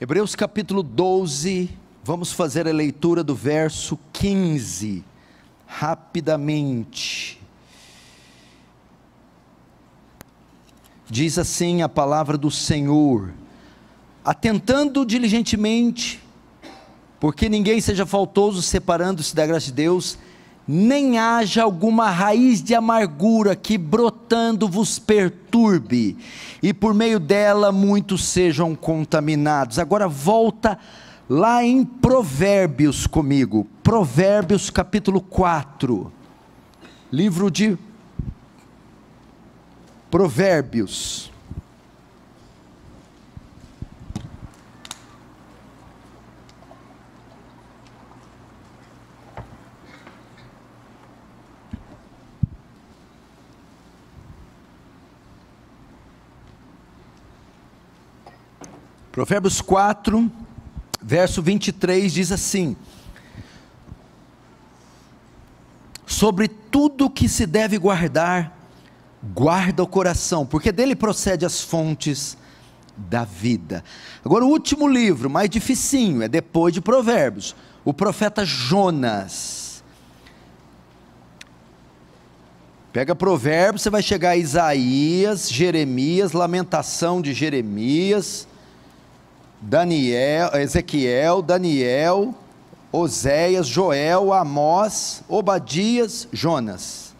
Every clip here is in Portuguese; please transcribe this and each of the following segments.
Hebreus capítulo 12, vamos fazer a leitura do verso 15, rapidamente. Diz assim a palavra do Senhor: atentando diligentemente, porque ninguém seja faltoso, separando-se da graça de Deus, nem haja alguma raiz de amargura que brotando vos perturbe, e por meio dela muitos sejam contaminados. Agora volta lá em Provérbios comigo, Provérbios capítulo 4, livro de Provérbios. Provérbios 4, verso 23 diz assim: sobre tudo que se deve guardar, guarda o coração, porque dele procede as fontes da vida. Agora o último livro, mais dificinho, é depois de Provérbios, o profeta Jonas. Pega Provérbios, você vai chegar a Isaías, Jeremias, Lamentação de Jeremias, Ezequiel, Daniel, Oséias, Joel, Amós, Obadias, Jonas.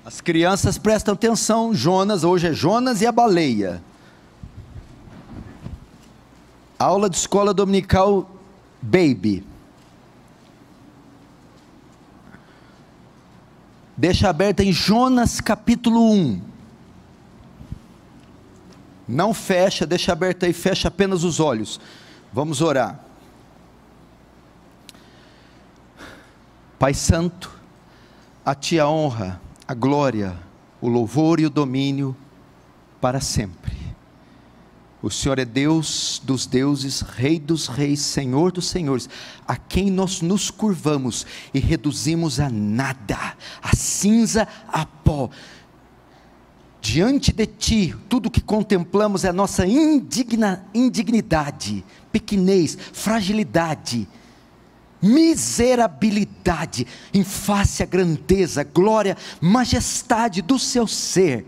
As crianças prestam atenção, Jonas, hoje é Jonas e a baleia. Aula de escola dominical Baby. Deixa aberta em Jonas capítulo 1. Não fecha, deixa aberta aí, fecha apenas os olhos. Vamos orar. Pai Santo, a Ti a honra, a glória, o louvor e o domínio para sempre. O Senhor é Deus dos deuses, Rei dos reis, Senhor dos senhores, a quem nós nos curvamos e reduzimos a nada, a cinza, a pó. Diante de Ti, tudo que contemplamos é a nossa indignidade, pequenez, fragilidade, miserabilidade, em face à grandeza, glória, majestade do Seu ser.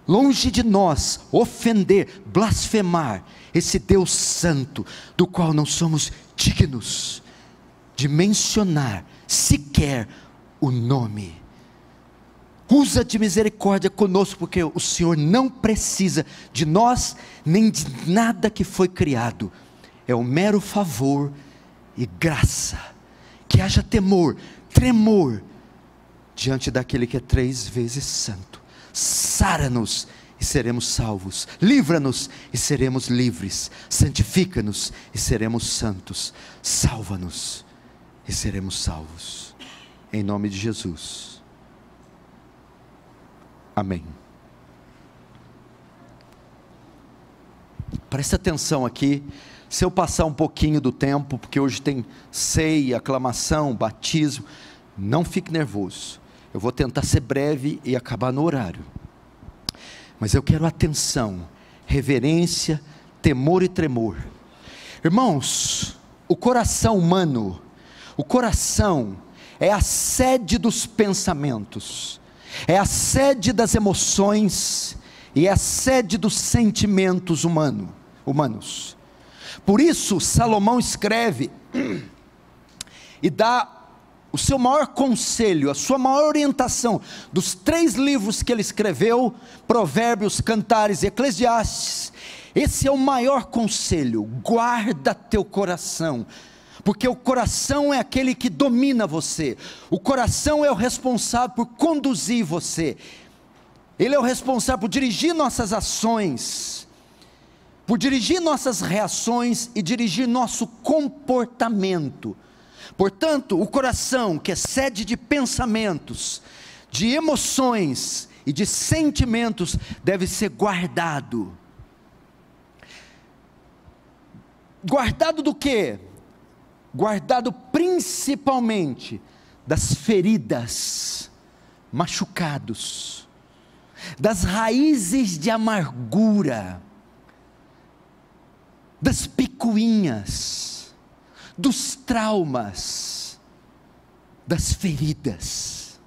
Longe de nós ofender, blasfemar esse Deus santo, do qual não somos dignos de mencionar sequer o nome. Usa de misericórdia conosco, porque o Senhor não precisa de nós, nem de nada que foi criado. É um mero favor e graça. Que haja temor, tremor, diante daquele que é 3 vezes santo. Sara-nos e seremos salvos. Livra-nos e seremos livres. Santifica-nos e seremos santos. Salva-nos e seremos salvos. Em nome de Jesus. Amém. Presta atenção aqui. Se eu passar um pouquinho do tempo, porque hoje tem ceia, aclamação, batismo, não fique nervoso. Eu vou tentar ser breve e acabar no horário. Mas eu quero atenção, reverência, temor e tremor. Irmãos, o coração humano, o coração é a sede dos pensamentos, é a sede das emoções e é a sede dos sentimentos humanos. Por isso Salomão escreve e dá o seu maior conselho, a sua maior orientação, dos 3 livros que ele escreveu, Provérbios, Cantares e Eclesiastes. Esse é o maior conselho: guarda teu coração, porque o coração é aquele que domina você, o coração é o responsável por conduzir você, ele é o responsável por dirigir nossas ações, por dirigir nossas reações e dirigir nosso comportamento. Portanto, o coração, que é sede de pensamentos, de emoções e de sentimentos, deve ser guardado. Guardado do quê? Guardado principalmente das feridas, machucados, das raízes de amargura, das picuinhas, dos traumas, das feridas.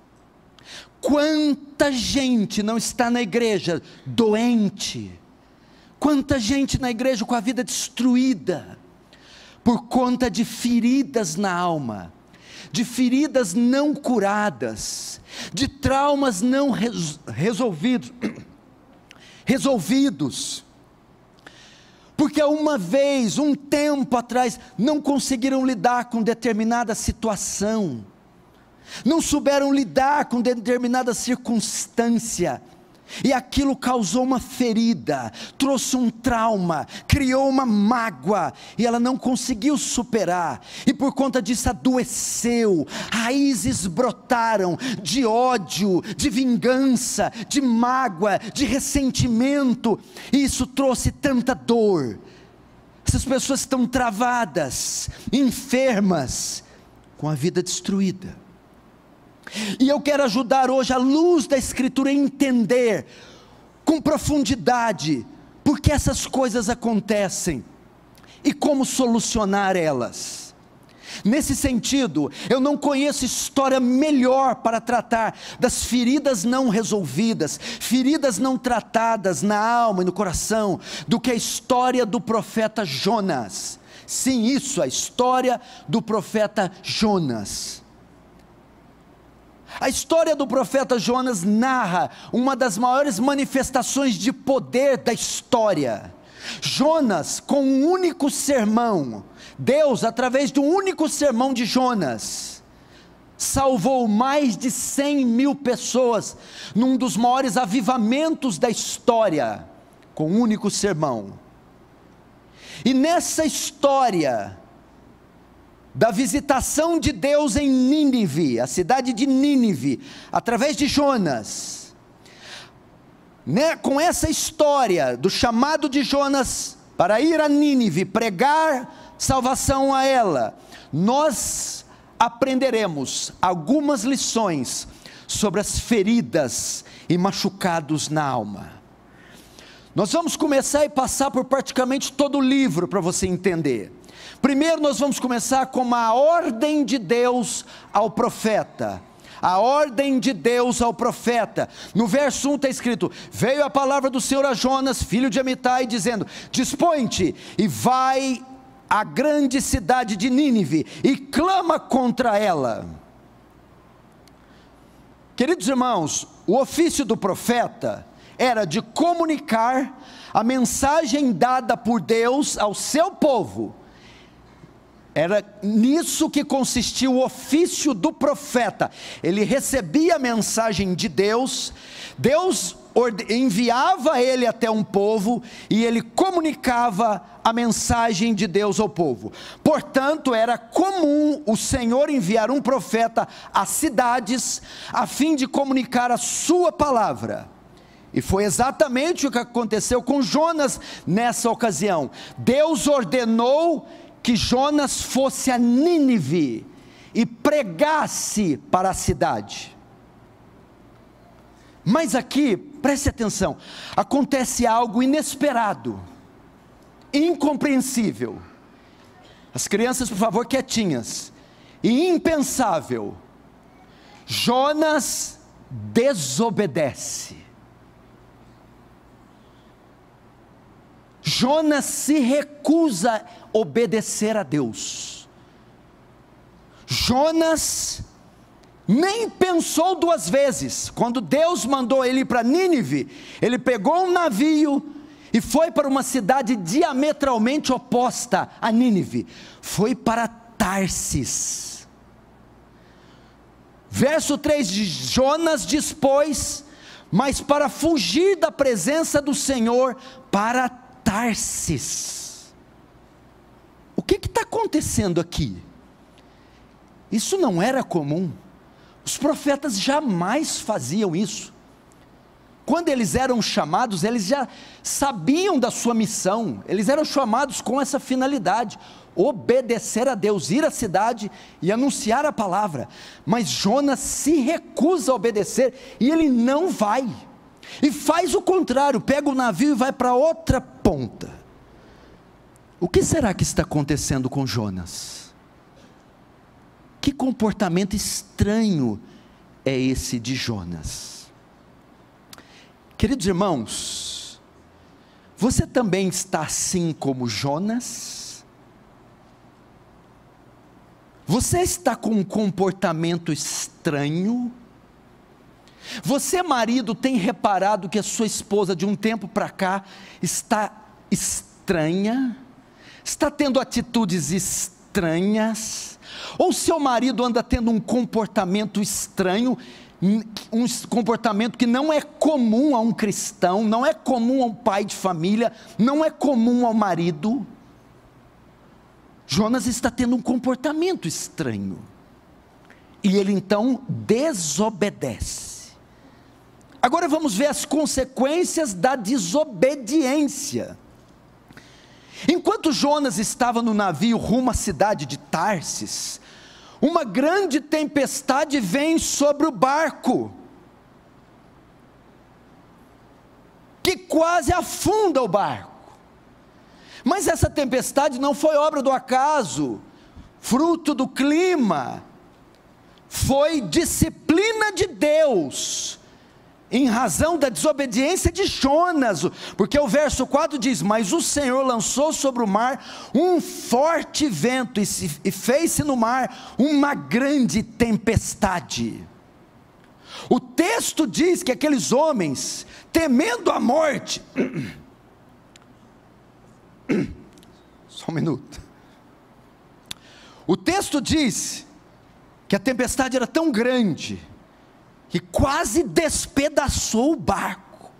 Quanta gente não está na igreja doente, quanta gente na igreja com a vida destruída, por conta de feridas na alma, de feridas não curadas, de traumas não resolvidos, porque uma vez, um tempo atrás, não conseguiram lidar com determinada situação, não souberam lidar com determinada circunstância, e aquilo causou uma ferida, trouxe um trauma, criou uma mágoa, e ela não conseguiu superar, e por conta disso adoeceu, raízes brotaram de ódio, de vingança, de mágoa, de ressentimento, e isso trouxe tanta dor. Essas pessoas estão travadas, enfermas, com a vida destruída. E eu quero ajudar hoje, à luz da Escritura, a entender com profundidade por que essas coisas acontecem e como solucionar elas. Nesse sentido, eu não conheço história melhor para tratar das feridas não resolvidas, feridas não tratadas na alma e no coração, do que a história do profeta Jonas. Sim, isso, a história do profeta Jonas. A história do profeta Jonas narra uma das maiores manifestações de poder da história. Jonas, com um único sermão, Deus, através de um único sermão de Jonas, salvou mais de 100.000 pessoas, num dos maiores avivamentos da história, com um único sermão. E nessa história da visitação de Deus em Nínive, a cidade de Nínive, através de Jonas, com essa história do chamado de Jonas para ir a Nínive, pregar salvação a ela, nós aprenderemos algumas lições sobre as feridas e machucados na alma. Nós vamos começar e passar por praticamente todo o livro para você entender. Primeiro nós vamos começar com a ordem de Deus ao profeta. A ordem de Deus ao profeta. No verso 1 está escrito: veio a palavra do Senhor a Jonas, filho de Amitai, dizendo: dispõe-te e vai à grande cidade de Nínive e clama contra ela. Queridos irmãos, o ofício do profeta era de comunicar a mensagem dada por Deus ao seu povo. Era nisso que consistia o ofício do profeta. Ele recebia a mensagem de Deus, Deus enviava ele até um povo, e ele comunicava a mensagem de Deus ao povo. Portanto, era comum o Senhor enviar um profeta às cidades, a fim de comunicar a sua palavra. E foi exatamente o que aconteceu com Jonas nessa ocasião. Deus ordenou que Jonas fosse a Nínive e pregasse para a cidade. Mas aqui, preste atenção, acontece algo inesperado, incompreensível. As crianças, por favor, quietinhas. E impensável. Jonas desobedece. Jonas se recusa a obedecer a Deus. Jonas nem pensou duas vezes. Quando Deus mandou ele ir para Nínive, ele pegou um navio e foi para uma cidade diametralmente oposta a Nínive. Foi para Tarsis. Verso 3 de Jonas dispôs, mas para fugir da presença do Senhor, para Tarsis. O que está acontecendo aqui? Isso não era comum. Os profetas jamais faziam isso. Quando eles eram chamados, eles já sabiam da sua missão. Eles eram chamados com essa finalidade: obedecer a Deus, ir à cidade e anunciar a palavra. Mas Jonas se recusa a obedecer, e ele não vai, e faz o contrário, pega o navio e vai para outra ponta. O que será que está acontecendo com Jonas? Que comportamento estranho é esse de Jonas? Queridos irmãos, você também está assim como Jonas? Você está com um comportamento estranho? Você, marido, tem reparado que a sua esposa de um tempo para cá está estranha? Está tendo atitudes estranhas? Ou seu marido anda tendo um comportamento estranho, um comportamento que não é comum a um cristão, não é comum a um pai de família, não é comum ao marido? Jonas está tendo um comportamento estranho, e ele então desobedece. Agora vamos ver as consequências da desobediência. Enquanto Jonas estava no navio rumo à cidade de Tarsis, uma grande tempestade vem sobre o barco, que quase afunda o barco. Mas essa tempestade não foi obra do acaso, fruto do clima, foi disciplina de Deus, em razão da desobediência de Jonas, porque o verso 4 diz: mas o Senhor lançou sobre o mar um forte vento, e fez-se no mar uma grande tempestade. O texto diz que aqueles homens, temendo a morte, só um minuto, o texto diz que a tempestade era tão grande, que quase despedaçou o barco.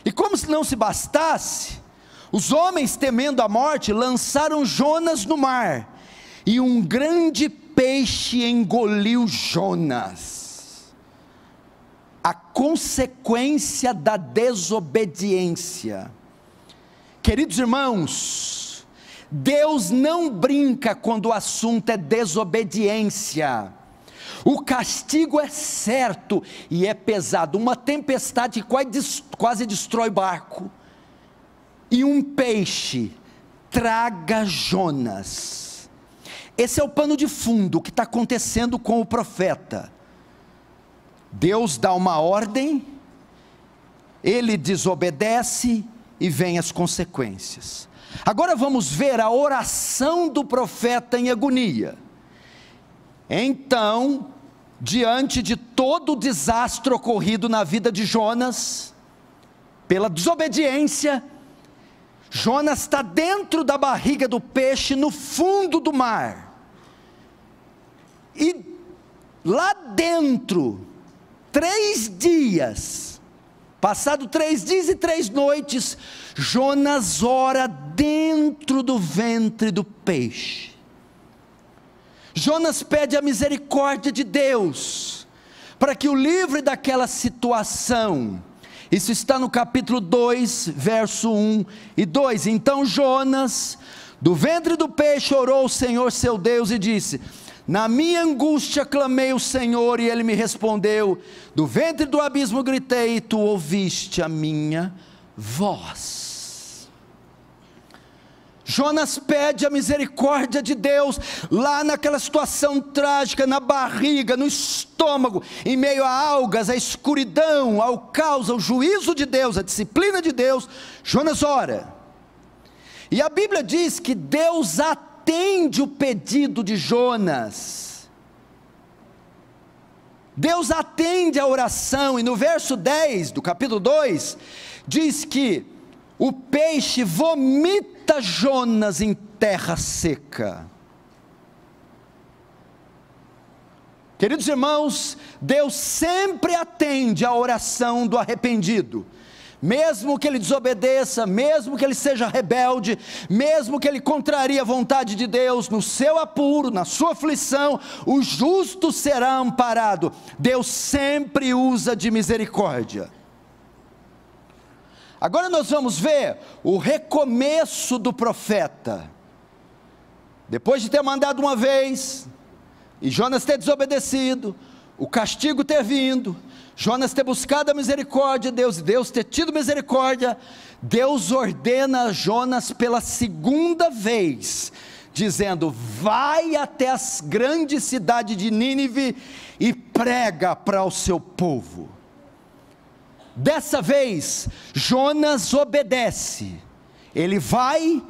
E como se não se bastasse, os homens, temendo a morte, lançaram Jonas no mar, e um grande peixe engoliu Jonas. A consequência da desobediência. Queridos irmãos, Deus não brinca quando o assunto é desobediência. O castigo é certo e é pesado. Uma tempestade quase destrói o barco, e um peixe traga Jonas. Esse é o pano de fundo que está acontecendo com o profeta. Deus dá uma ordem, ele desobedece e vem as consequências. Agora vamos ver a oração do profeta em agonia. Então, diante de todo o desastre ocorrido na vida de Jonas, pela desobediência, Jonas está dentro da barriga do peixe, no fundo do mar, e lá dentro, 3 dias, passado 3 dias e 3 noites, Jonas ora dentro do ventre do peixe. Jonas pede a misericórdia de Deus, para que o livre daquela situação. Isso está no capítulo 2, verso 1 e 2. Então Jonas, do ventre do peixe, orou ao Senhor seu Deus e disse: na minha angústia clamei ao Senhor, e Ele me respondeu. Do ventre do abismo gritei, e Tu ouviste a minha voz. Jonas pede a misericórdia de Deus, lá naquela situação trágica, na barriga, no estômago, em meio a algas, a escuridão, ao caos, ao juízo de Deus, a disciplina de Deus. Jonas ora, e a Bíblia diz que Deus atende o pedido de Jonas. Deus atende a oração, e no verso 10 do capítulo 2, diz que o peixe vomita Jonas em terra seca. Queridos irmãos, Deus sempre atende a oração do arrependido, mesmo que ele desobedeça, mesmo que ele seja rebelde, mesmo que ele contrarie a vontade de Deus. No seu apuro, na sua aflição, o justo será amparado. Deus sempre usa de misericórdia. Agora nós vamos ver o recomeço do profeta. Depois de ter mandado uma vez, e Jonas ter desobedecido, o castigo ter vindo, Jonas ter buscado a misericórdia de Deus, e Deus ter tido misericórdia, Deus ordena a Jonas pela segunda vez, dizendo: vai até a grande cidade de Nínive e prega para o seu povo. Dessa vez, Jonas obedece, ele vai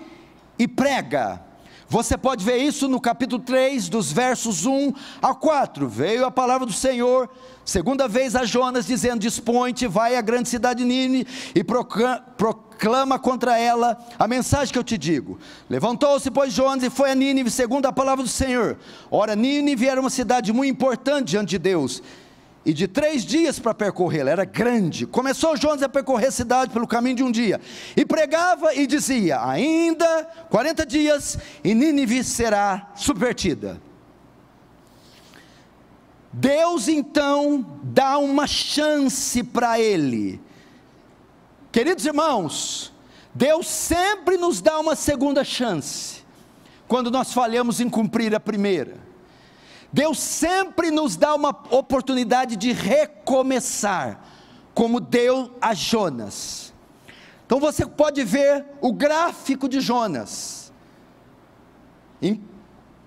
e prega. Você pode ver isso no capítulo 3, dos versos 1 a 4, veio a palavra do Senhor, segunda vez a Jonas, dizendo: dispõe-te, vai à grande cidade de Nínive, e proclama contra ela a mensagem que eu te digo. Levantou-se, pois, Jonas, e foi a Nínive, segundo a palavra do Senhor. Ora, Nínive era uma cidade muito importante diante de Deus, e de 3 dias para percorrê-la, era grande. Começou Jonas a percorrer a cidade pelo caminho de um dia, e pregava e dizia: ainda 40 dias, e Nínive será subvertida. Deus então dá uma chance para ele. Queridos irmãos, Deus sempre nos dá uma segunda chance, quando nós falhamos em cumprir a primeira. Deus sempre nos dá uma oportunidade de recomeçar, como deu a Jonas. Então você pode ver o gráfico de Jonas: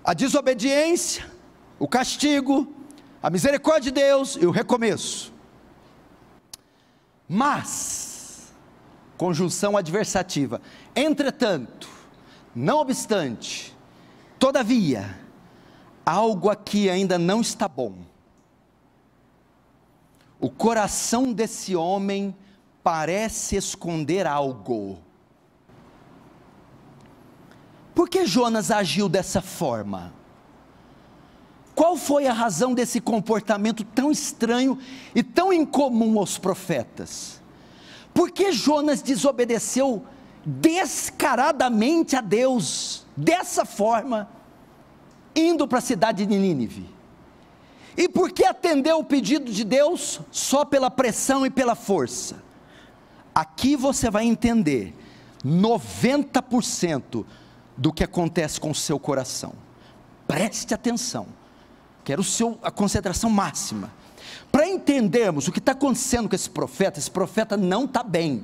a desobediência, o castigo, a misericórdia de Deus e o recomeço. Mas, conjunção adversativa, entretanto, não obstante, todavia, algo aqui ainda não está bom. O coração desse homem parece esconder algo. Por que Jonas agiu dessa forma? Qual foi a razão desse comportamento tão estranho e tão incomum aos profetas? Por que Jonas desobedeceu descaradamente a Deus, dessa forma, indo para a cidade de Nínive? E por que atendeu o pedido de Deus só pela pressão e pela força? Aqui você vai entender 90% do que acontece com o seu coração. Preste atenção, quero a concentração máxima, para entendermos o que está acontecendo com esse profeta não está bem.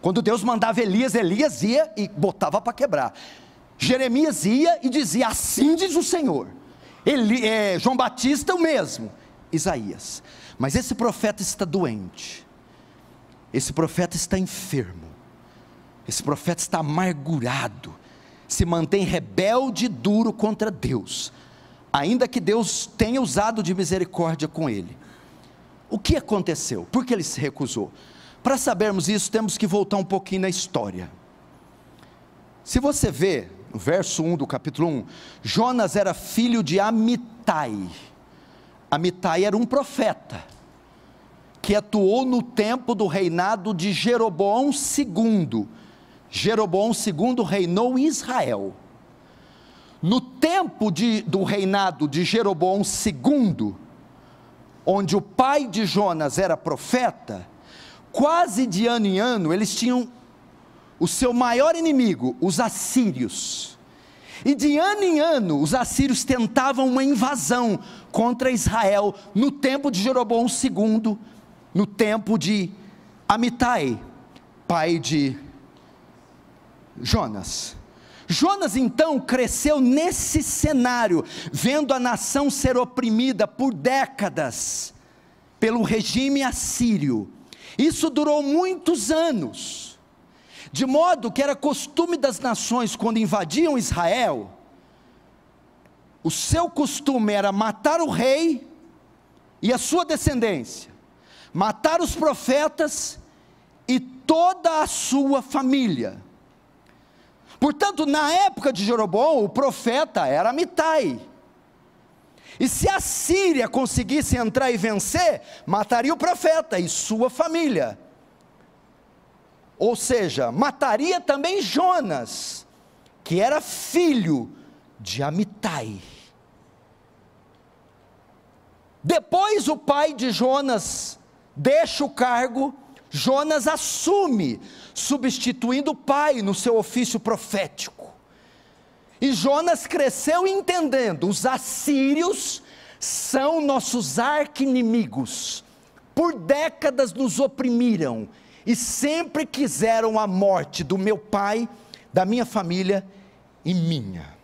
Quando Deus mandava Elias, Elias ia e botava para quebrar. Jeremias ia e dizia: assim diz o Senhor. João Batista o mesmo, Isaías. Mas esse profeta está doente, esse profeta está enfermo, esse profeta está amargurado, se mantém rebelde e duro contra Deus, ainda que Deus tenha usado de misericórdia com ele. O que aconteceu? Por que ele se recusou? Para sabermos isso, temos que voltar um pouquinho na história. Se você vê no verso 1 do capítulo 1, Jonas era filho de Amitai. Amitai era um profeta, que atuou no tempo do reinado de Jeroboão II. Jeroboão II reinou em Israel. No tempo do reinado de Jeroboão II, onde o pai de Jonas era profeta, quase de ano em ano, eles tinham o seu maior inimigo, os assírios. E de ano em ano, os assírios tentavam uma invasão contra Israel, no tempo de Jeroboão II, no tempo de Amitai, pai de Jonas. Jonas então cresceu nesse cenário, vendo a nação ser oprimida por décadas, pelo regime assírio. Isso durou muitos anos, de modo que era costume das nações, quando invadiam Israel, o seu costume era matar o rei e a sua descendência, matar os profetas e toda a sua família. Portanto, na época de Jeroboão, o profeta era Amitai, e se a Síria conseguisse entrar e vencer, mataria o profeta e sua família, ou seja, mataria também Jonas, que era filho de Amitai. Depois o pai de Jonas deixa o cargo, Jonas assume, substituindo o pai no seu ofício profético. E Jonas cresceu entendendo: os assírios são nossos arqui-inimigos, por décadas nos oprimiram e sempre quiseram a morte do meu pai, da minha família e minha.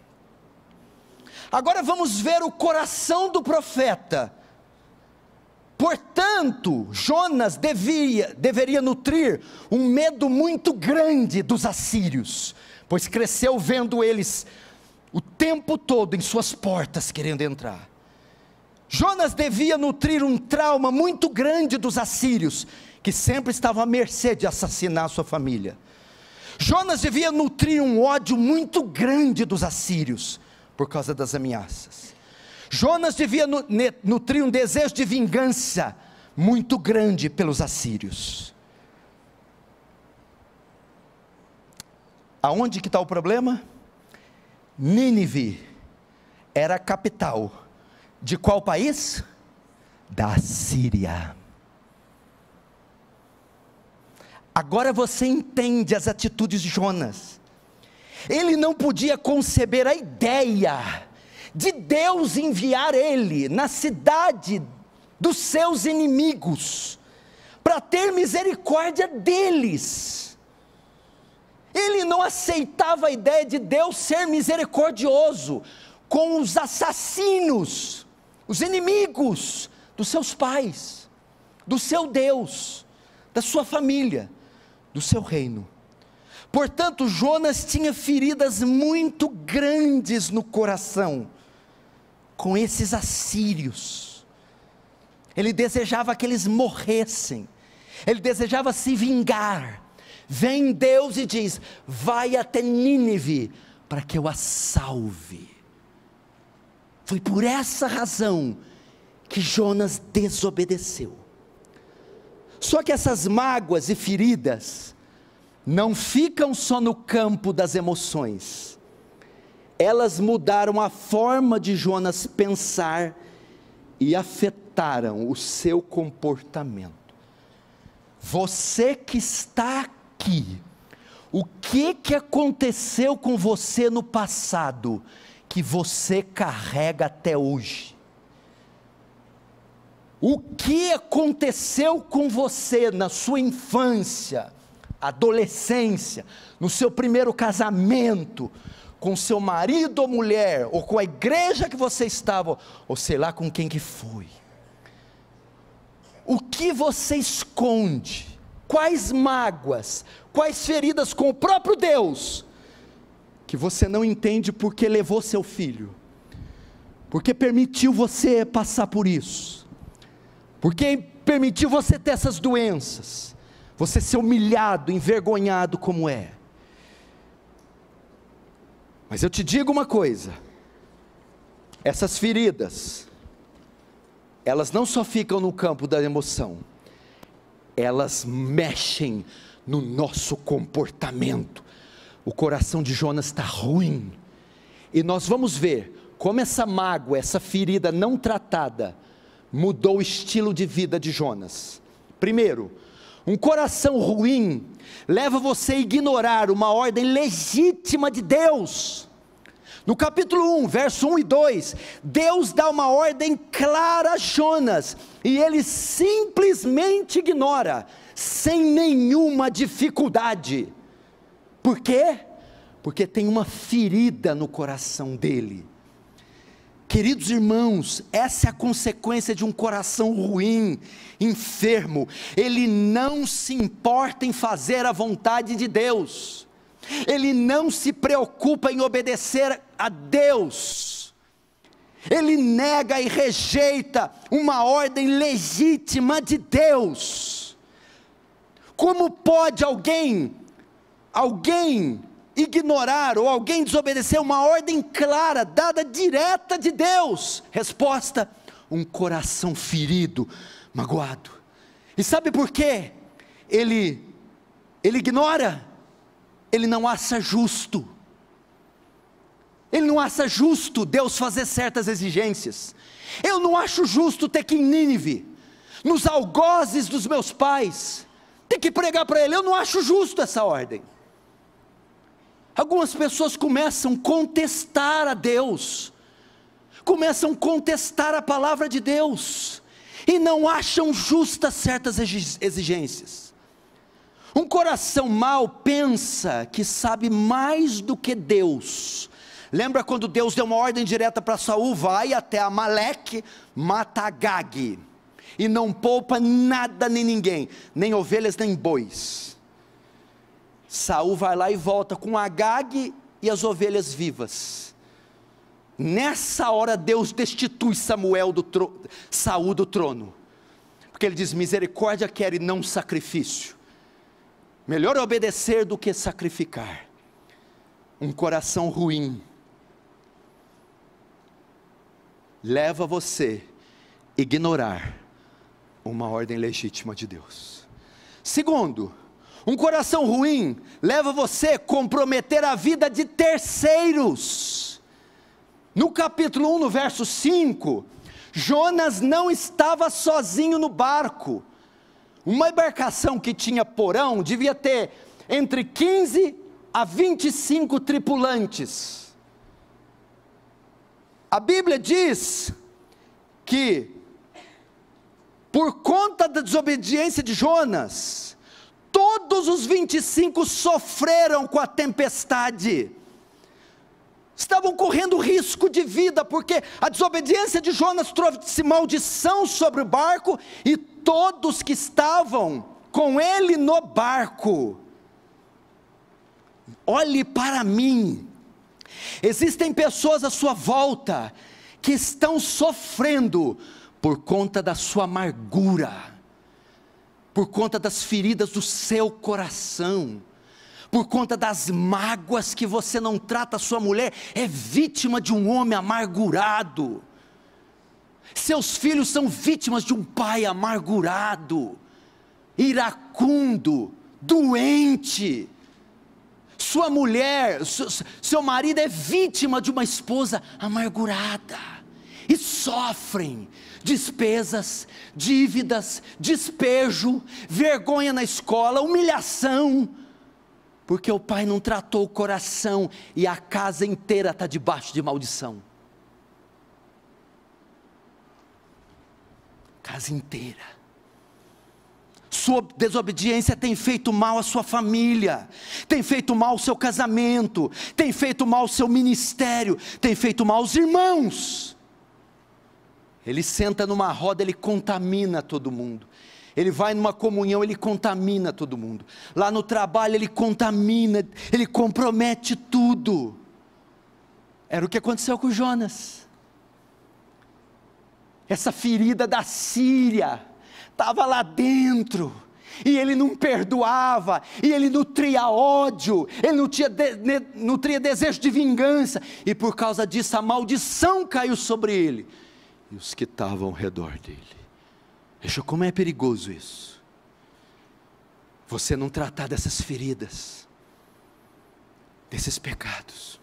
Agora vamos ver o coração do profeta. Portanto, Jonas deveria nutrir um medo muito grande dos assírios, pois cresceu vendo eles o tempo todo em suas portas querendo entrar. Jonas devia nutrir um trauma muito grande dos assírios, que sempre estavam à mercê de assassinar sua família. Jonas devia nutrir um ódio muito grande dos assírios, por causa das ameaças. Jonas devia nutrir um desejo de vingança muito grande pelos assírios. Aonde que está o problema? Nínive era a capital de qual país? Da Síria. Agora você entende as atitudes de Jonas. Ele não podia conceber a ideia de Deus enviar ele na cidade dos seus inimigos, para ter misericórdia deles. Ele não aceitava a ideia de Deus ser misericordioso com os assassinos, os inimigos dos seus pais, do seu Deus, da sua família, do seu reino. Portanto, Jonas tinha feridas muito grandes no coração, com esses assírios. Ele desejava que eles morressem, ele desejava se vingar. Vem Deus e diz: vai até Nínive, para que eu a salve. Foi por essa razão que Jonas desobedeceu. Só que essas mágoas e feridas não ficam só no campo das emoções, elas mudaram a forma de Jonas pensar e afetaram o seu comportamento. Você que está aqui, o que aconteceu com você no passado, que você carrega até hoje? O que aconteceu com você na sua infância, adolescência, no seu primeiro casamento, com seu marido ou mulher, ou com a igreja que você estava, ou sei lá com quem que foi? O que você esconde? Quais mágoas, quais feridas com o próprio Deus, que você não entende porque levou seu filho, porque permitiu você passar por isso, porque permitiu você ter essas doenças, você ser humilhado, envergonhado como é. Mas eu te digo uma coisa, essas feridas, elas não só ficam no campo da emoção, elas mexem no nosso comportamento. O coração de Jonas está ruim, e nós vamos ver como essa mágoa, essa ferida não tratada, mudou o estilo de vida de Jonas. Primeiro, um coração ruim leva você a ignorar uma ordem legítima de Deus. No capítulo 1, verso 1 e 2, Deus dá uma ordem clara a Jonas, e ele simplesmente ignora, sem nenhuma dificuldade. Por quê? Porque tem uma ferida no coração dele. Queridos irmãos, essa é a consequência de um coração ruim, enfermo. Ele não se importa em fazer a vontade de Deus, ele não se preocupa em obedecer a Deus, ele nega e rejeita uma ordem legítima de Deus. Como pode alguém ignorar ou alguém desobedecer uma ordem clara, dada direta de Deus? Resposta: um coração ferido, magoado. E sabe por quê? Ele ignora, ele não acha justo. Ele não acha justo Deus fazer certas exigências. Eu não acho justo ter que ir em Nínive, nos algozes dos meus pais, ter que pregar para ele. Eu não acho justo essa ordem. Algumas pessoas começam a contestar a Deus, começam a contestar a palavra de Deus, e não acham justas certas exigências. Um coração mau pensa que sabe mais do que Deus. Lembra quando Deus deu uma ordem direta para Saul: vai até Amaleque, mata Agag, e não poupa nada nem ninguém, nem ovelhas nem bois. Saul vai lá e volta com Agag e as ovelhas vivas. Nessa hora Deus destitui Saul do trono, porque ele diz: misericórdia quero e não sacrifício. Melhor obedecer do que sacrificar. Um coração ruim leva você a ignorar uma ordem legítima de Deus. Segundo, um coração ruim leva você a comprometer a vida de terceiros. No capítulo 1, no verso 5, Jonas não estava sozinho no barco. Uma embarcação que tinha porão devia ter entre 15 a 25 tripulantes. A Bíblia diz que, por conta da desobediência de Jonas, todos os 25 sofreram com a tempestade. Estavam correndo risco de vida, porque a desobediência de Jonas trouxe maldição sobre o barco, e todos que estavam com ele no barco. Olhe para mim, existem pessoas à sua volta, que estão sofrendo, por conta da sua amargura, por conta das feridas do seu coração, por conta das mágoas que você não trata. A sua mulher é vítima de um homem amargurado, seus filhos são vítimas de um pai amargurado, iracundo, doente. Sua mulher, seu marido é vítima de uma esposa amargurada, e sofrem despesas, dívidas, despejo, vergonha na escola, humilhação, porque o pai não tratou o coração, e a casa inteira está debaixo de maldição. Casa inteira. Sua desobediência tem feito mal à sua família, tem feito mal ao seu casamento, tem feito mal ao seu ministério, tem feito mal aos irmãos. Ele senta numa roda, ele contamina todo mundo. Ele vai numa comunhão, ele contamina todo mundo. Lá no trabalho ele contamina, ele compromete tudo. Era o que aconteceu com Jonas. Essa ferida da Síria estava lá dentro, e ele não perdoava, e ele nutria ódio, ele nutria desejo de vingança, e por causa disso a maldição caiu sobre ele, e os que estavam ao redor dele. Veja como é perigoso isso, você não tratar dessas feridas, desses pecados.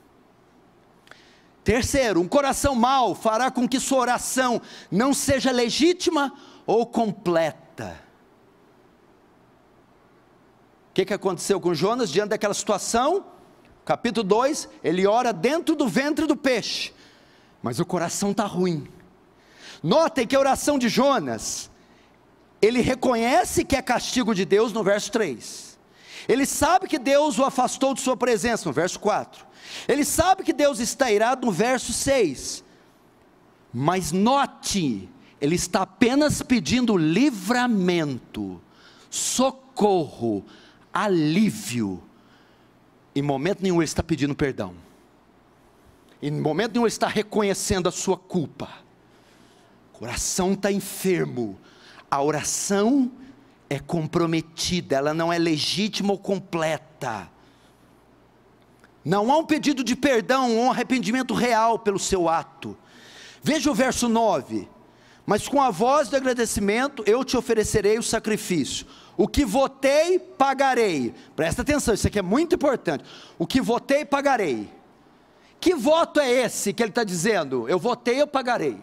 Terceiro, um coração mau fará com que sua oração não seja legítima ou completa. O que aconteceu com Jonas diante daquela situação? Capítulo 2, ele ora dentro do ventre do peixe, mas o coração está ruim. Notem que a oração de Jonas, ele reconhece que é castigo de Deus no verso 3, ele sabe que Deus o afastou de sua presença no verso 4, ele sabe que Deus está irado no verso 6, mas note, ele está apenas pedindo livramento, socorro, alívio. Em momento nenhum ele está pedindo perdão, em momento nenhum ele está reconhecendo a sua culpa. O coração está enfermo, a oração é comprometida, ela não é legítima ou completa. Não há um pedido de perdão ou um arrependimento real pelo seu ato. Veja o verso 9: mas com a voz de agradecimento eu te oferecerei o sacrifício, o que votei pagarei. Presta atenção, isso aqui é muito importante. O que votei pagarei. Que voto é esse que ele está dizendo? Eu votei, eu pagarei.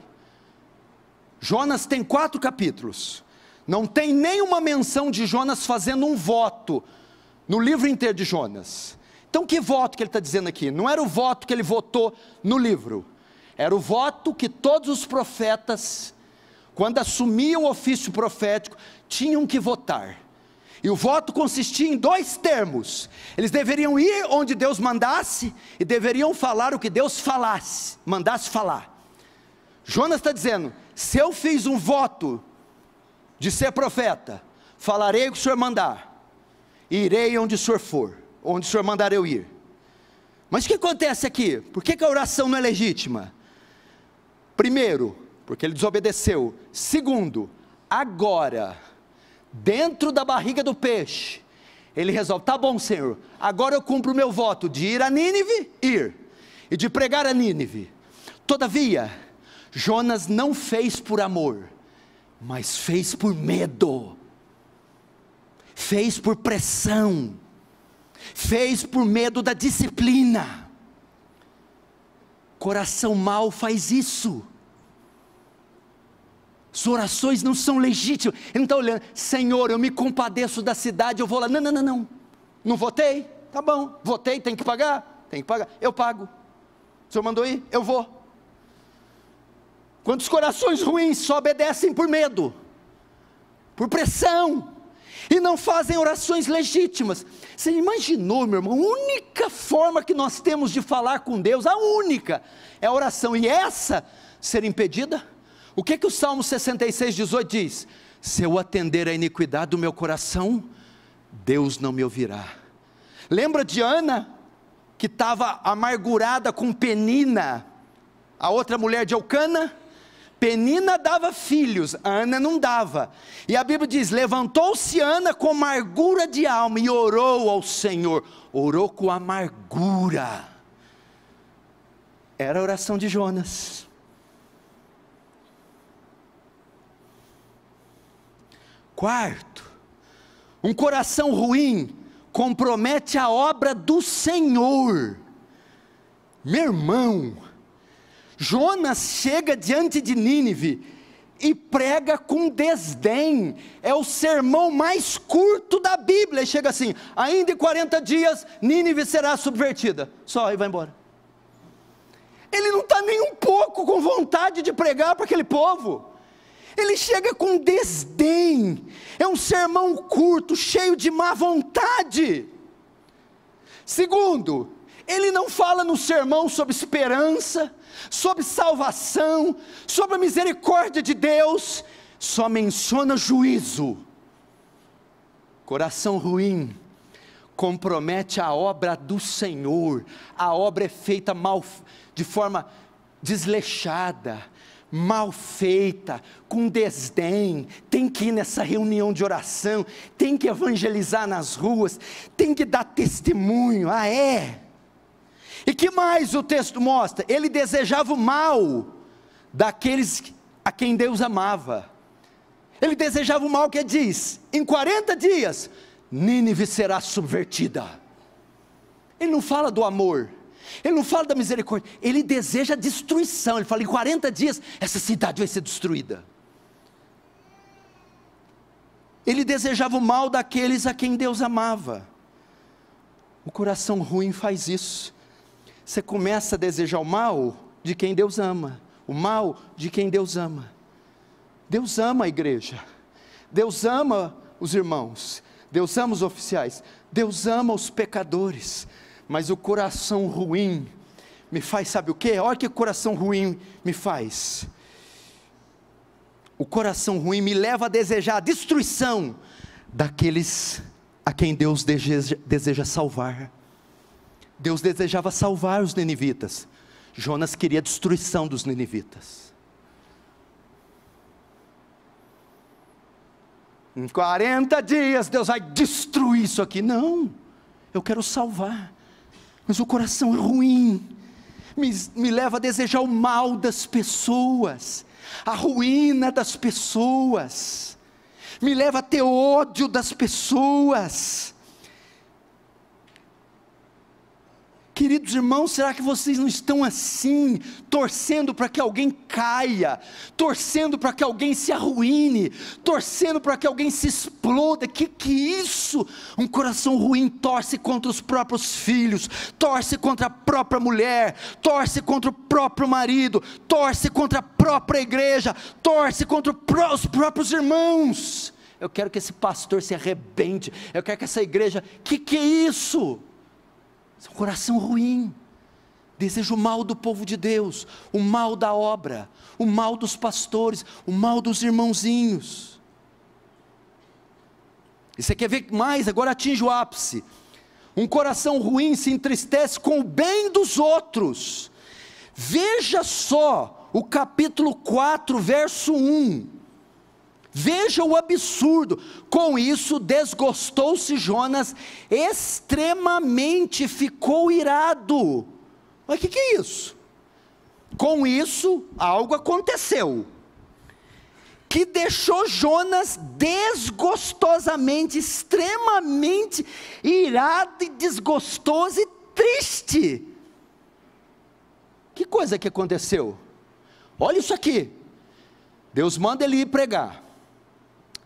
Jonas tem 4 capítulos, não tem nenhuma menção de Jonas fazendo um voto no livro inteiro de Jonas. Então que voto que ele está dizendo aqui? Não era o voto que ele votou no livro, era o voto que todos os profetas, quando assumiam o ofício profético, tinham que votar. E o voto consistia em 2 termos: eles deveriam ir onde Deus mandasse, e deveriam falar o que Deus mandasse falar. Jonas está dizendo: se eu fiz um voto de ser profeta, falarei o que o Senhor mandar, e irei onde o Senhor for, onde o Senhor mandar eu ir. Mas o que acontece aqui? Por que a oração não é legítima? Primeiro, porque ele desobedeceu. Segundo, agora, dentro da barriga do peixe, ele resolve: tá bom, Senhor, agora eu cumpro o meu voto de ir a Nínive, e de pregar a Nínive. Todavia, Jonas não fez por amor, mas fez por medo, fez por pressão, fez por medo da disciplina. Coração mau faz isso. As orações não são legítimas. Ele não está olhando: Senhor, eu me compadeço da cidade, eu vou lá. Não votei? Tá bom, votei, tem que pagar? Tem que pagar, eu pago. O Senhor mandou ir? Eu vou. Quantos corações ruins só obedecem por medo, por pressão, e não fazem orações legítimas? Você imaginou, meu irmão, a única forma que nós temos de falar com Deus, a única, é a oração, e essa ser impedida? O que o Salmo 66:18 diz? Se eu atender a iniquidade do meu coração, Deus não me ouvirá. Lembra de Ana, que estava amargurada com Penina, a outra mulher de Elcana? Penina dava filhos, Ana não dava, e a Bíblia diz: levantou-se Ana com amargura de alma, e orou ao Senhor, orou com amargura. Era a oração de Jonas. Quarto, um coração ruim compromete a obra do Senhor. Meu irmão, Jonas chega diante de Nínive e prega com desdém. É o sermão mais curto da Bíblia. Ele chega assim: ainda em 40 dias Nínive será subvertida. Só, e vai embora. Ele não está nem um pouco com vontade de pregar para aquele povo. Ele chega com desdém. É um sermão curto, cheio de má vontade. Segundo, ele não fala no sermão sobre esperança, sobre salvação, sobre a misericórdia de Deus, só menciona juízo. Coração ruim compromete a obra do Senhor. A obra é feita mal, de forma desleixada, mal feita, com desdém. Tem que ir nessa reunião de oração, tem que evangelizar nas ruas, tem que dar testemunho. E que mais o texto mostra? Ele desejava o mal daqueles a quem Deus amava. Ele desejava o mal, que diz: em 40 dias Nínive será subvertida. Ele não fala do amor, ele não fala da misericórdia, ele deseja a destruição. Ele fala: em 40 dias essa cidade vai ser destruída. Ele desejava o mal daqueles a quem Deus amava. O coração ruim faz isso. Você começa a desejar o mal de quem Deus ama, o mal de quem Deus ama. Deus ama a igreja, Deus ama os irmãos, Deus ama os oficiais, Deus ama os pecadores, mas o coração ruim me faz, sabe o que? Olha o que o coração ruim me faz. O coração ruim me leva a desejar a destruição daqueles a quem Deus deseja salvar. Deus desejava salvar os ninivitas, Jonas queria a destruição dos ninivitas. Em 40 dias Deus vai destruir isso aqui. Não, eu quero salvar, mas o coração é ruim, me leva a desejar o mal das pessoas, a ruína das pessoas, me leva a ter ódio das pessoas. Queridos irmãos, será que vocês não estão assim, torcendo para que alguém caia, torcendo para que alguém se arruíne, torcendo para que alguém se exploda? Que isso? Um coração ruim torce contra os próprios filhos, torce contra a própria mulher, torce contra o próprio marido, torce contra a própria igreja, torce contra os próprios irmãos. Eu quero que esse pastor se arrebente, eu quero que essa igreja, que é isso? É um coração ruim, deseja o mal do povo de Deus, o mal da obra, o mal dos pastores, o mal dos irmãozinhos. E você quer ver mais? Agora atinge o ápice. Um coração ruim se entristece com o bem dos outros. Veja só o capítulo 4, verso 1. Veja o absurdo. Com isso desgostou-se Jonas extremamente, ficou irado. Mas o que é isso? Com isso algo aconteceu, que deixou Jonas desgostosamente, extremamente irado e desgostoso e triste. Que coisa que aconteceu? Olha isso aqui. Deus manda ele ir pregar.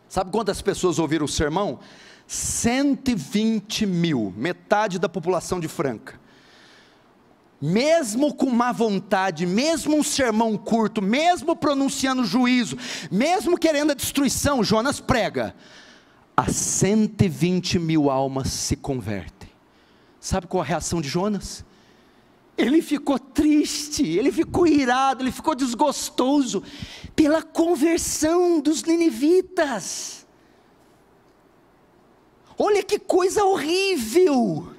Sabe quantas pessoas ouviram o sermão? 120 mil, metade da população de Franca. Mesmo com má vontade, mesmo um sermão curto, mesmo pronunciando juízo, mesmo querendo a destruição, Jonas prega. As 120 mil almas se convertem. Sabe qual a reação de Jonas? Ele ficou triste, ele ficou irado, ele ficou desgostoso pela conversão dos ninivitas. Olha que coisa horrível.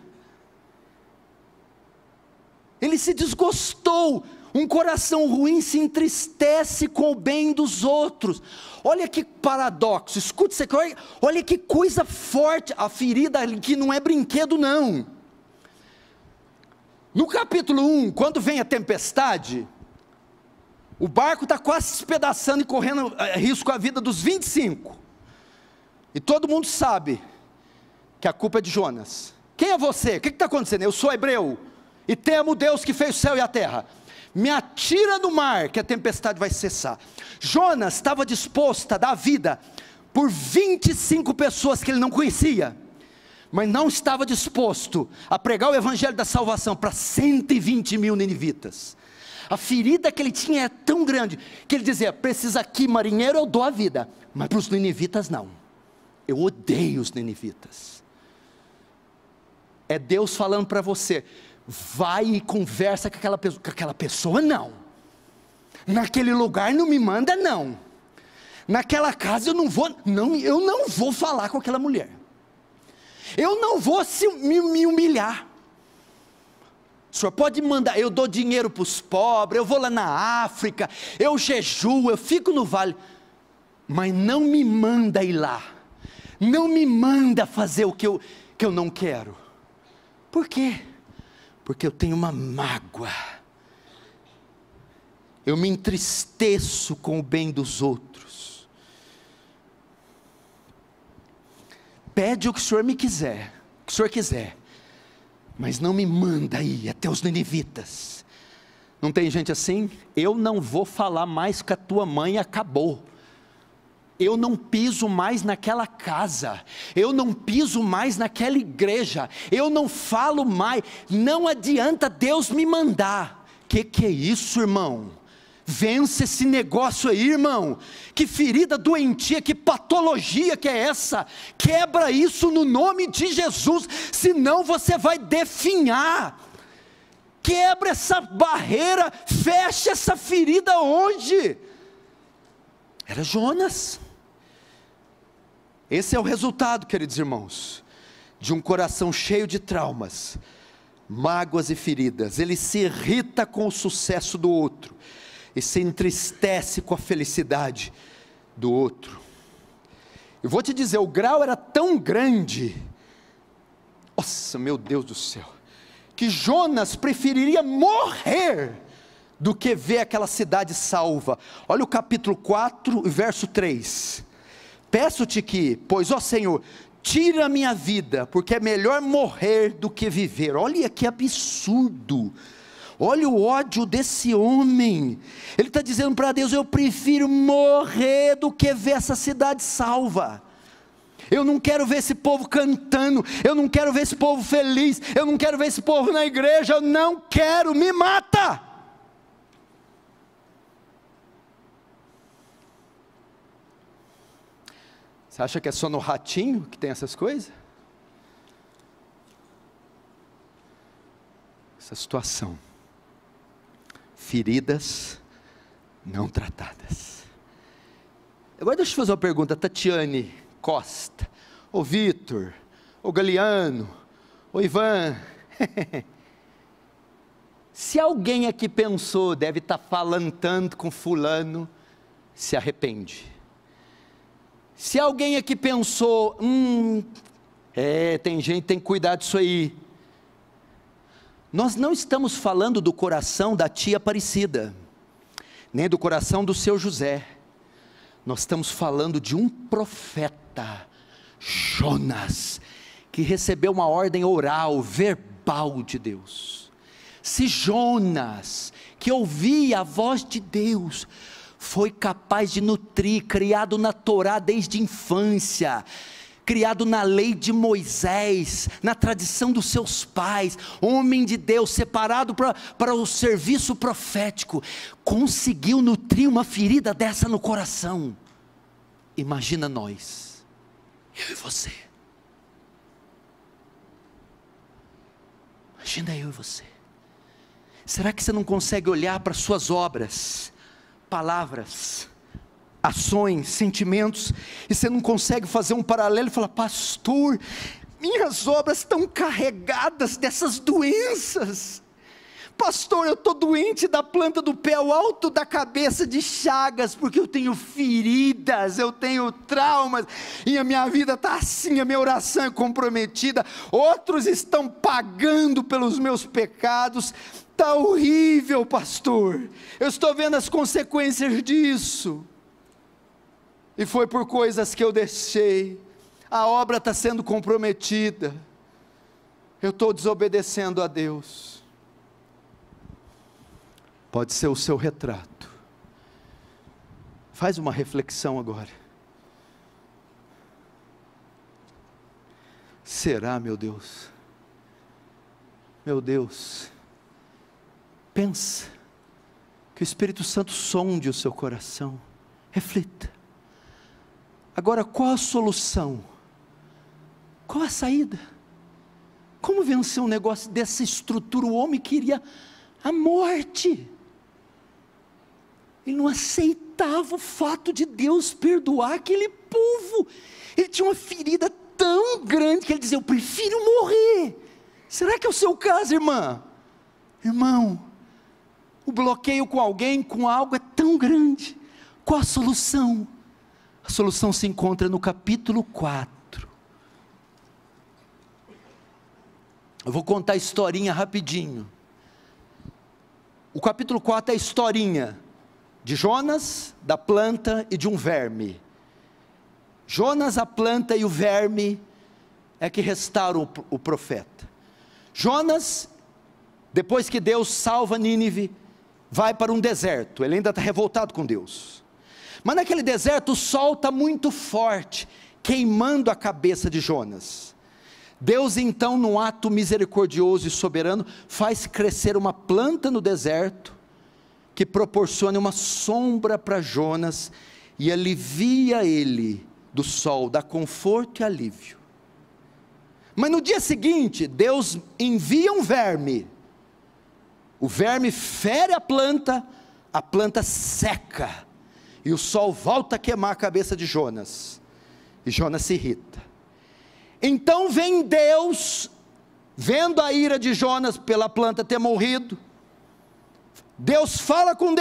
Ele se desgostou. Um coração ruim se entristece com o bem dos outros. Olha que paradoxo, escute isso aqui, olha que coisa forte. A ferida que não é brinquedo não. No capítulo 1, quando vem a tempestade, o barco está quase se despedaçando e correndo risco à vida dos 25. E todo mundo sabe que a culpa é de Jonas. Quem é você? O que está acontecendo? Eu sou hebreu e temo Deus que fez o céu e a terra. Me atira no mar que a tempestade vai cessar. Jonas estava disposto a dar vida por 25 pessoas que ele não conhecia, mas não estava disposto a pregar o evangelho da salvação para 120 mil ninivitas. A ferida que ele tinha é tão grande, que ele dizia, precisa aqui marinheiro, eu dou a vida, mas para os ninivitas não, eu odeio os ninivitas. É Deus falando para você, vai e conversa com aquela pessoa não, naquele lugar não me manda não, naquela casa eu não vou falar com aquela mulher, eu não vou me humilhar. O senhor pode mandar, eu dou dinheiro para os pobres, eu vou lá na África, eu jejuo, eu fico no vale, mas não me manda ir lá, não me manda fazer o que eu não quero. Por quê? Porque eu tenho uma mágoa, eu me entristeço com o bem dos outros. Pede o que o senhor me quiser, o que o senhor quiser, mas não me manda ir até os ninivitas. Não tem gente assim? Eu não vou falar mais com a tua mãe, acabou. Eu não piso mais naquela casa, eu não piso mais naquela igreja, eu não falo mais, não adianta Deus me mandar. Que é isso, irmão? Vence esse negócio aí, irmão. Que ferida doentia, que patologia que é essa? Quebra isso no nome de Jesus, senão você vai definhar. Quebra essa barreira, fecha essa ferida hoje. Era Jonas. Esse é o resultado, queridos irmãos, de um coração cheio de traumas, mágoas e feridas. Ele se irrita com o sucesso do outro e se entristece com a felicidade do outro. Eu vou te dizer, o grau era tão grande, nossa, meu Deus do céu, que Jonas preferiria morrer do que ver aquela cidade salva. Olha o capítulo 4, verso 3. Peço-te que, pois ó Senhor, tira a minha vida, porque é melhor morrer do que viver. Olha que absurdo, olha o ódio desse homem. Ele está dizendo para Deus: eu prefiro morrer do que ver essa cidade salva. Eu não quero ver esse povo cantando, eu não quero ver esse povo feliz, eu não quero ver esse povo na igreja, eu não quero, me mata. Você acha que é só no ratinho que tem essas coisas? Essa situação, feridas não tratadas. Agora deixa eu fazer uma pergunta, Tatiane Costa, ô Vitor, ô Galiano, ô Ivan, se alguém aqui pensou, deve estar falando tanto com fulano, se arrepende. Se alguém aqui pensou, tem gente que tem que cuidar disso aí. Nós não estamos falando do coração da tia Aparecida, nem do coração do seu José. Nós estamos falando de um profeta, Jonas, que recebeu uma ordem oral, verbal de Deus. Se Jonas, que ouvia a voz de Deus, foi capaz de nutrir, criado na Torá desde a infância, criado na lei de Moisés, na tradição dos seus pais, homem de Deus, separado para o serviço profético, conseguiu nutrir uma ferida dessa no coração. Imagina nós, eu e você. Imagina eu e você. Será que você não consegue olhar para suas obras, palavras, ações, sentimentos, e você não consegue fazer um paralelo e falar: pastor, minhas obras estão carregadas dessas doenças. Pastor, eu estou doente da planta do pé ao alto da cabeça, de chagas, porque eu tenho feridas, eu tenho traumas, e a minha vida está assim, a minha oração é comprometida, outros estão pagando pelos meus pecados, está horrível, pastor, eu estou vendo as consequências disso, e foi por coisas que eu deixei, a obra está sendo comprometida, eu estou desobedecendo a Deus. Pode ser o seu retrato. Faz uma reflexão agora. Será, meu Deus? Meu Deus, pensa, que o Espírito Santo sonde o seu coração, reflita. Agora, qual a solução? Qual a saída? Como vencer um negócio dessa estrutura? O homem queria a morte. Ele não aceitava o fato de Deus perdoar aquele povo. Ele tinha uma ferida tão grande que ele dizia: eu prefiro morrer. Será que é o seu caso, irmã? Irmão, o bloqueio com alguém, com algo é tão grande. Qual a solução? A solução se encontra no capítulo 4. Eu vou contar a historinha rapidinho. O capítulo 4 é a historinha de Jonas, da planta e de um verme. Jonas, a planta e o verme é que restauram o profeta. Jonas, depois que Deus salva Nínive, vai para um deserto. Ele ainda está revoltado com Deus, mas naquele deserto o sol está muito forte, queimando a cabeça de Jonas. Deus então, num ato misericordioso e soberano, faz crescer uma planta no deserto, que proporciona uma sombra para Jonas, e alivia ele do sol, dá conforto e alívio. Mas no dia seguinte, Deus envia um verme, o verme fere a planta seca, e o sol volta a queimar a cabeça de Jonas, e Jonas se irrita. Então vem Deus, vendo a ira de Jonas pela planta ter morrido, Deus fala com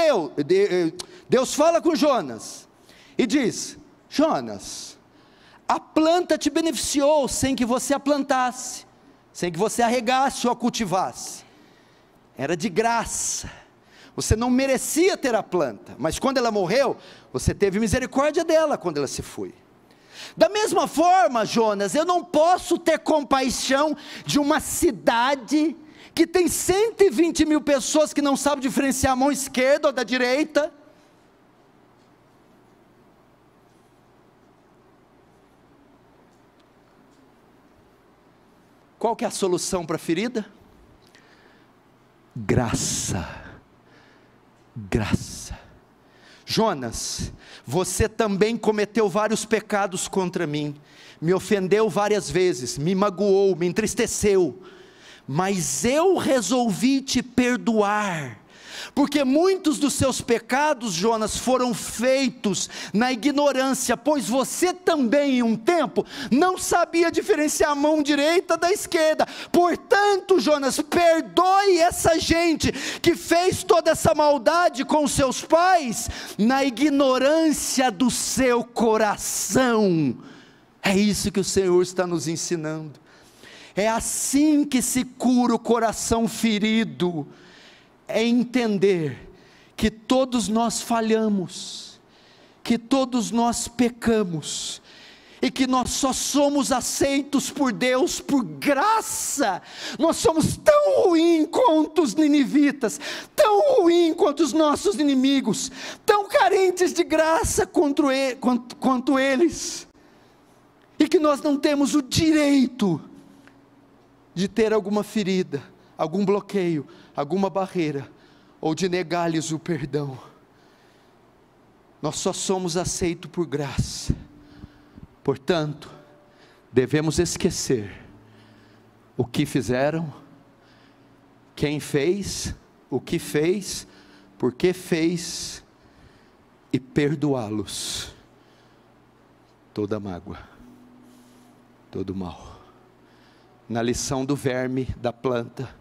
Jonas, e diz: Jonas, a planta te beneficiou sem que você a plantasse, sem que você a regasse ou a cultivasse, era de graça, você não merecia ter a planta, mas quando ela morreu, você teve misericórdia dela quando ela se foi. Da mesma forma, Jonas, eu não posso ter compaixão de uma cidade que tem 120 mil pessoas que não sabem diferenciar a mão esquerda ou da direita. Qual que é a solução para a ferida? Graça. Graça. Jonas, você também cometeu vários pecados contra mim, me ofendeu várias vezes, me magoou, me entristeceu, mas eu resolvi te perdoar, porque muitos dos seus pecados, Jonas, foram feitos na ignorância, pois você também em um tempo não sabia diferenciar a mão direita da esquerda. Portanto, Jonas, perdoe essa gente que fez toda essa maldade com seus pais na ignorância do seu coração. É isso que o Senhor está nos ensinando. É assim que se cura o coração ferido. É entender que todos nós falhamos, que todos nós pecamos, e que nós só somos aceitos por Deus por graça. Nós somos tão ruins quanto os ninivitas, tão ruins quanto os nossos inimigos, tão carentes de graça quanto eles, e que nós não temos o direito de ter alguma ferida, algum bloqueio, alguma barreira, ou de negar-lhes o perdão. Nós só somos aceitos por graça. Portanto, devemos esquecer o que fizeram, quem fez, o que fez, por que fez, e perdoá-los toda mágoa, todo mal. Na lição do verme, da planta,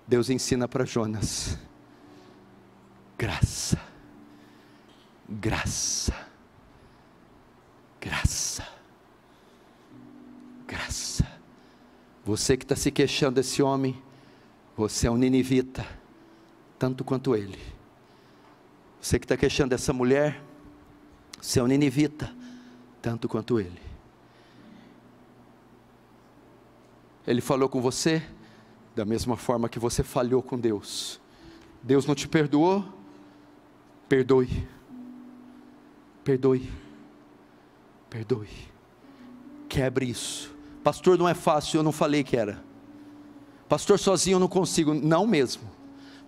Deus ensina para Jonas: graça, graça, graça, graça. Você que está se queixando desse homem, você é um ninivita, tanto quanto ele. Você que está queixando dessa mulher, você é um ninivita, tanto quanto ele. Ele falou com você da mesma forma que você falhou com Deus. Deus não te perdoou? Perdoe, perdoe, perdoe, quebre isso. Pastor, não é fácil, eu não falei que era. Pastor, sozinho eu não consigo. Não mesmo.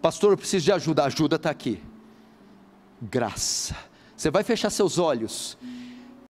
Pastor, eu preciso de ajuda. A ajuda está aqui. Graça. Você vai fechar seus olhos